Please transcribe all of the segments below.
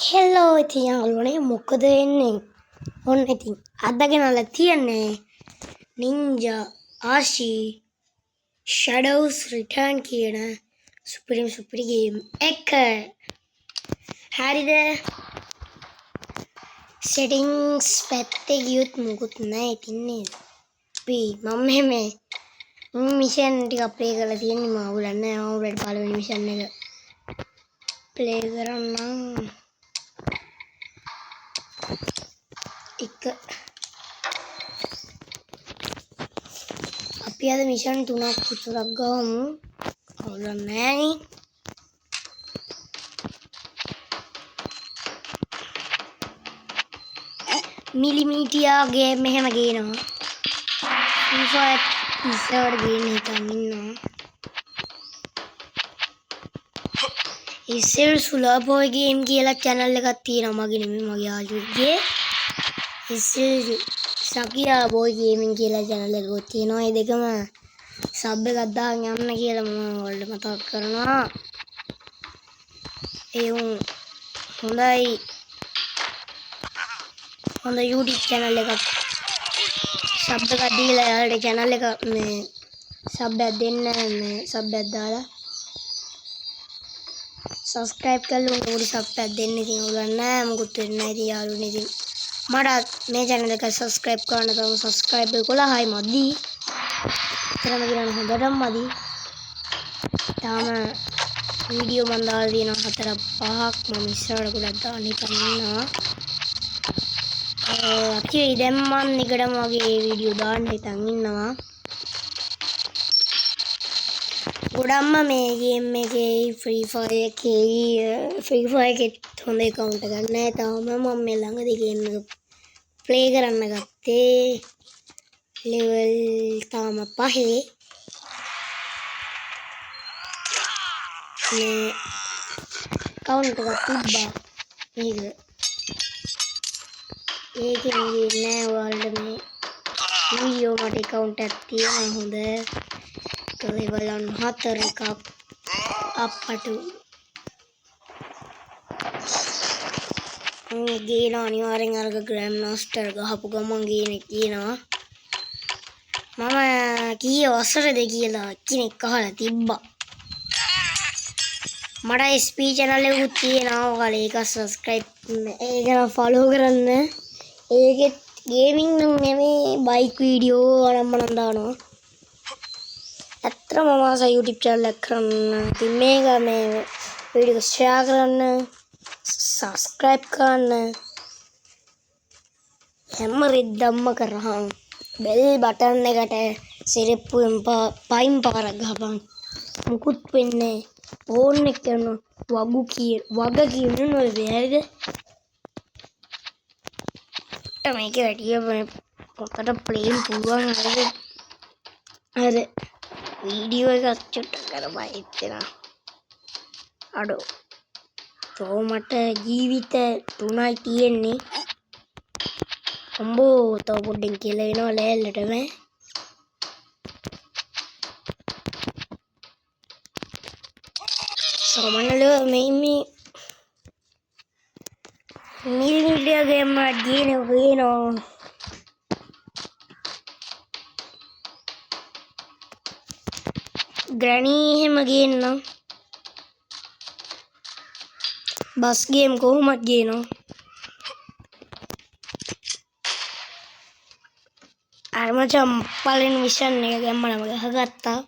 හෙල්ලෝ ඉතින් යාළුවනේ මොකද වෙන්නේ? ඔන්න ඉතින් අදගෙනලා තියන්නේ නින්ජා ආෂී ෂැඩෝස් රිටර්න් කියන සුපිරි ගේම් එක. හරිද? සෙටින්ග්ස් පැත්තේ ගියොත් මොකුත් නැහැ ඉතින් නේද? අපි මම මේ මිෂන් ටික ප්ලේ කරලා තියෙන්නේ මම උලන්නේ මම උඩට පළවෙනි මිෂන් එක ප්ලේ කරන්නම්. එක අපි අද මිෂන් 3ක් විතරක් ගමු. අවුලක් නැහැ. මිලිමීටියා ගේම් මෙහෙම ගේනවා. FIFA ඉස්සරහට ගේන්න හිතන් ඉන්නවා. ඉස්සර සුලාබෝයි ගේම් කියලා channel එකක් තියෙනවා මගේ නෙමෙයි මගේ යාළුවෙක්ගේ. ඉස්සර සකියා බෝයි ගේමින් කියලා channel එකක් තියෙනවා. ඒ දෙකම සබ් එකක් දාගෙන යන්න කියලා මම ඔයාලට මතක් කරනවා. ඒ හොඳ YouTube channel එකක් සබ් එකක් දීලා යාළුවට channel එක මේ සබ් එකක් දෙන්න මේ සබ් එකක් දාලා subscribe කරලා උඩ සබ් එකක් දෙන්න. ඉතින් ඔයගොල්ලෝ මොකුත් වෙන්නේ නැහැ ඉතින් යාළුවනේ. ඉතින් මට මේ channel එක subscribe කරන්න තව subscriber 11යි මදි. එතරම් ගිරන හොඳටම මදි. තාම වීඩියෝ මම දාලා තියෙනවා 4-5ක්. මම ඉස්සරහට ගොඩක් දාන්න හිතන් ඉන්නවා. අපි දැන් මම නිකඩම වගේ වීඩියෝ දාන්න හිතන් ඉන්නවා. ගොඩක්ම මේ ගේම් එකේ Free Fire එකේ හොඳ account එකක් නැහැ. තාම මම මේ ළඟදී ගේම් එක ප්ලේ කරන්න ගත්තේ level තාම 5. මේ account එකක් තිබ්බා. ඒකෙන් නෑ ඔයාලට මේ වීඩියෝ මට account එකක් තියෙනවා හොඳ level 4 එකක් අප්පටු ගේන අනිවාර්යෙන් අරක ග්‍රෑන්ඩ් මාස්ටර් ගහපු ගමන් ගේන කියනවා. මම කී වසරද කියලා කෙනෙක් අහලා තිබ්බා. මට SP channel එකකුත් තියෙනවා. ඔයාලා ඒක subscribe ඒක follow කරන්න. ඒකෙත් ගේමින් නම් නෙමෙයි බයික් වීඩියෝ ආරම්භන දානවා. ඇත්තටම මම ආස YouTube channel එක කරන්න. ඉතින් මේක මේ වීඩියෝ share කරන්න, subscribe කරන්න. හැම රෙද්දම්ම කරහන් bell button එකට සිරිප්පුවෙන් පයින් පාරක් ගහපන්. මුකුත් වෙන්නේ ෆෝන් එක කරන වග කියන්න ඕනේ හරිද? මේක වැඩිය පොතට ප්ලේන් පුළුවන් හරිද? හරි වීඩියෝ එක අච්චුට කරපයි ඉතන අඩෝ තෝ මට ජීවිත 3යි තියෙන්නේ. අම්බෝ තව පොඩ්ඩෙන් කියලා වෙනවා ලෑල්ලටම. සමනලෝ මේ මිලිමීටියා ගේම් එකක් ගේනවා. ග්‍රැනි එහෙම ගේන්නම්. බස් ගේම් කොහොමද ගේනවා. අර මචං පළවෙනි මිෂන් එක ගැම්මනම ගහගත්තා.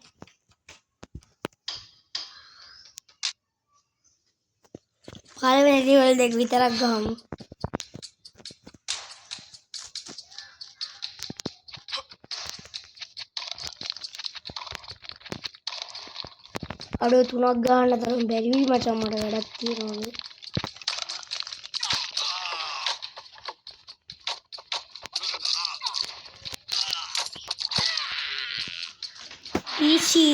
පළවෙනි ලෙවල් දෙක විතරක් ගහමු. අඩෝ 3ක් ගහන්න තරම් බැරි වී මචං මට වැඩක් තියෙනවා. easy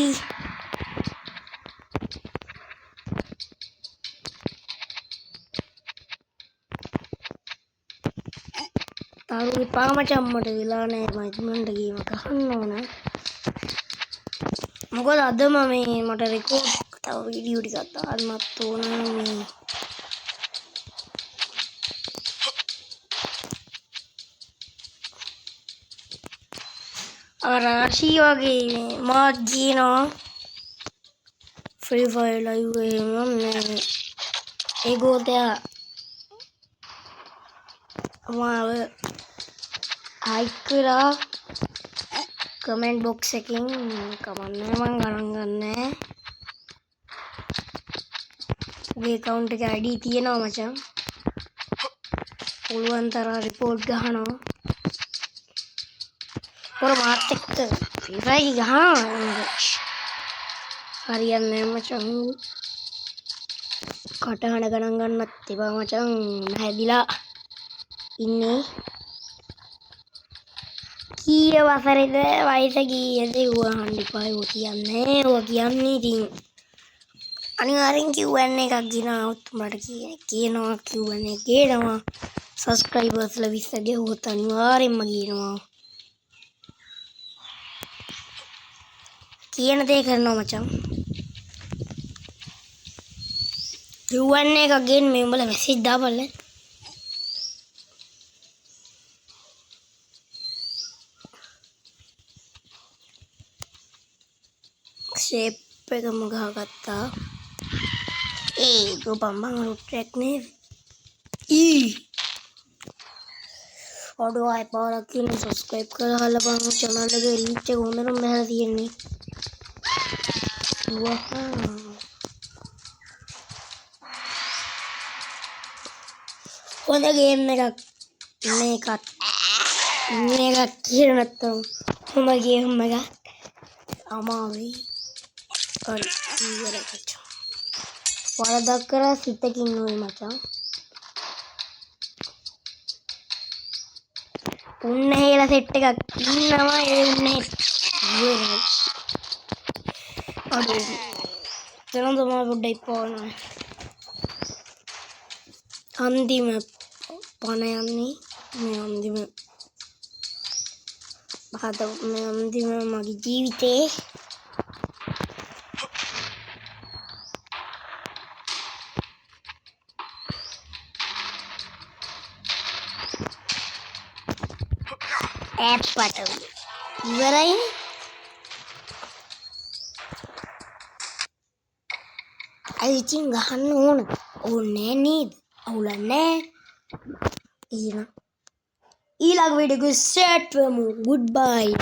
තාරුගේ පාමචම් මට වෙලා නැහැ. මම ඉක්මනට ගේම ගහන්න ඕන. මොකද අද මට රෙකෝඩ් තව වීඩියෝ ටිකක් දාන්නත් ඕන. මේ රාශී වගේ මාත් ගියනවා ෆ්‍රී ෆයර් ලයිව් එහෙම මේ ඒ ගෝතයා මාව හයික් කරා කමෙන්ට් බොක්ස් එකකින් කමන්නේ මං ගණන් ගන්නෑ උගේ account එකේ ID තියෙනවා මචං පුළුවන් තරම් report ගහනවා පොර මාත් එක්ක free fire ගහනවා හරියන්නේ මචං කටහඬ ගණන් ගන්නත් එපා මචං හැදිලා ඉන්නේ කීය වසරේද වයස කීයද වහන්න එපා ඔය කියන්නේ ඉතින් අනිවාර්යෙන් Q&A එකක් ගෙනාවොත් උඹට කියනවා Q&A ගේනවා subscribersලා 20 ගෙවුවොත් අනිවාර්යෙන්ම ගේනවා කියන දේ කරනවා මචං Q&A එකක් ගේන්න මේ උඹලා මැසේජ් දාපල්ල ෂේප් එකම ගහගත්තා ගොපම්බං රුට්‍රැක් නේද ඔඩෝ අය පාරක් කියන සබස්ක්‍රයිබ් කරලා බලන්න channel එක රීච් එක හොඳටම බහලා තියෙන්නේ හොඳ ගේම් එකක් මේකත් කියන නැත්තම් හොඳ ගේම් එකක් අමාරුයි හරි ඉවරයි මචං වරදක් කරා සිතකින් නෙවෙයි මචං උන්න හේලා සෙට් එකක් ඉන්නවා ඒ උන්නේ ඉවරයි අඩෝ දැන් තමයි පොඩ්ඩක් පානවා අන්තිම පණ යන්නේ මේ අන්තිම මගේ ජීවිතේ ඇප්පට ඉවරයි අයිතින් ගහන්න ඕනේ නේද අවුලක් නෑ ඊළඟ වීඩියෝ එක සෙට් වෙමු goodbye